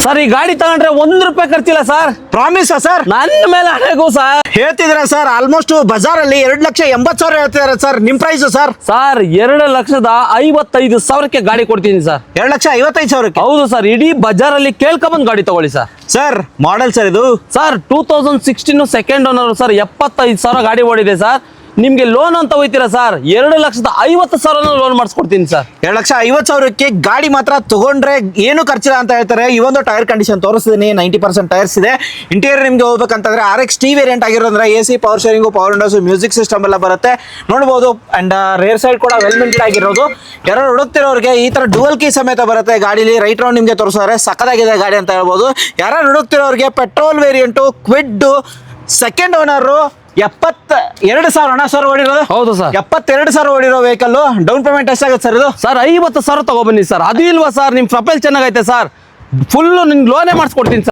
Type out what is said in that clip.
Sir ಈ ಗಾಡಿ ತಗೊಂಡ್ರೆ ₹1 ಖರ್ಚಿಲ್ಲ ಸರ್. Promise sir? ನನ್ನ ಮೇಲೆ ಹಣೆಗೂ ಸರ್. ಹೇಳ್ತಿದ್ರ ಸರ್, ಆಲ್ಮೋಸ್ಟ್ ಬಜಾರ್ ಅಲ್ಲಿ 2,80,000 ಹೇಳ್ತಿದಾರೆ ಸರ್. ನಿಮ್ ಪ್ರೈಸ್ ಸರ್? ಸರ್ 2,55,000ಕ್ಕೆ ಗಾಡಿ ಕೊಡ್ತೀನಿ ಸರ್. 2,55,000? ಹೌದು ಸರ್, ಇಡೀ ಬಜಾರ್ ಅಲ್ಲಿ ಕೇಳ್ಕೊಂಬಂದ್ ಗಾಡಿ ತಗೊಳ್ಳಿ ಸರ್. ಸರ್ ಮಾಡೆಲ್ ಸರ್ ಇದು? Sir 2016 second owner sir. 75,000 ಗಾಡಿ ಓಡಿದೆ ಸರ್. ನಿಮ್ಗೆ ಲೋನ್ ಅಂತ ಹೋಯ್ತೀರಾ ಸರ್, 2,50,000 ಲೋನ್ ಮಾಡಿಸ್ಕೊಡ್ತೀನಿ ಸರ್. 2,50,000ಕ್ಕೆ ಗಾಡಿ ಮಾತ್ರ ತಗೊಂಡ್ರೆ ಏನು ಖರ್ಚಿಲ್ಲ ಅಂತ ಹೇಳ್ತಾರೆ. ಈ ಒಂದು ಟೈರ್ ಕಂಡೀಷನ್ ತೋರಿಸ್ತೀನಿ, 90% ಟೈರ್ಸ್ ಇದೆ. ಇಂಟೀರಿಯರ್ ನಿಮ್ಗೆ ಹೋಗ್ಬೇಕಂತಂದ್ರೆ RX-T ವೇರಿಯಂಟ್ ಆಗಿರೋದ್ರೆ AC, power steering, power windows, music system ಎಲ್ಲ ಬರುತ್ತೆ ನೋಡ್ಬೋದು. ಅಂಡ್ ರೇರ್ ಸೈಡ್ ಕೂಡ ವೆಲ್ ಮೇಂಟೈನ್ ಆಗಿರೋದು. ಯಾರು ಹುಡುಕ್ತಿರೋರಿಗೆ ಈ ತರ ಡುವಲ್ ಕೀ ಸಮೇತ ಬರುತ್ತೆ ಗಾಡಿಲಿ. ರೈಟ್ ರೌಂಡ್ ನಿಮ್ಗೆ ತೋರಿಸಿದ್ರೆ ಸಕ್ಕದಾಗಿದೆ ಗಾಡಿ ಅಂತ ಹೇಳ್ಬೋದು. ಯಾರು ಹುಡುಕ್ತಿರೋರಿಗೆ petrol variant, Kwid second owner, 72,000 sir ಓಡಿರೋದು. ಹೌದು ಸರ್, 72,000 ಓಡಿರೋ ವೆಹಿಕಲ್. ಡೌನ್ ಪೇಮೆಂಟ್ ಎಷ್ಟಾಗುತ್ತೆ ಸರ್ ಇದು? ಸರ್ 50,000 ತಗೊಬನ್ನಿ ಸರ್. ಅದು ಇಲ್ವಾ ಸರ್, ನಿಮ್ ಪ್ರೊಫೈಲ್ ಚೆನ್ನಾಗೈತೆ ಸರ್, ಫುಲ್ ನಿಮ್ಗೆ ಲೋನೇ ಮಾಡಿಸ್ಕೊಡ್ತೀನಿ ಸರ್.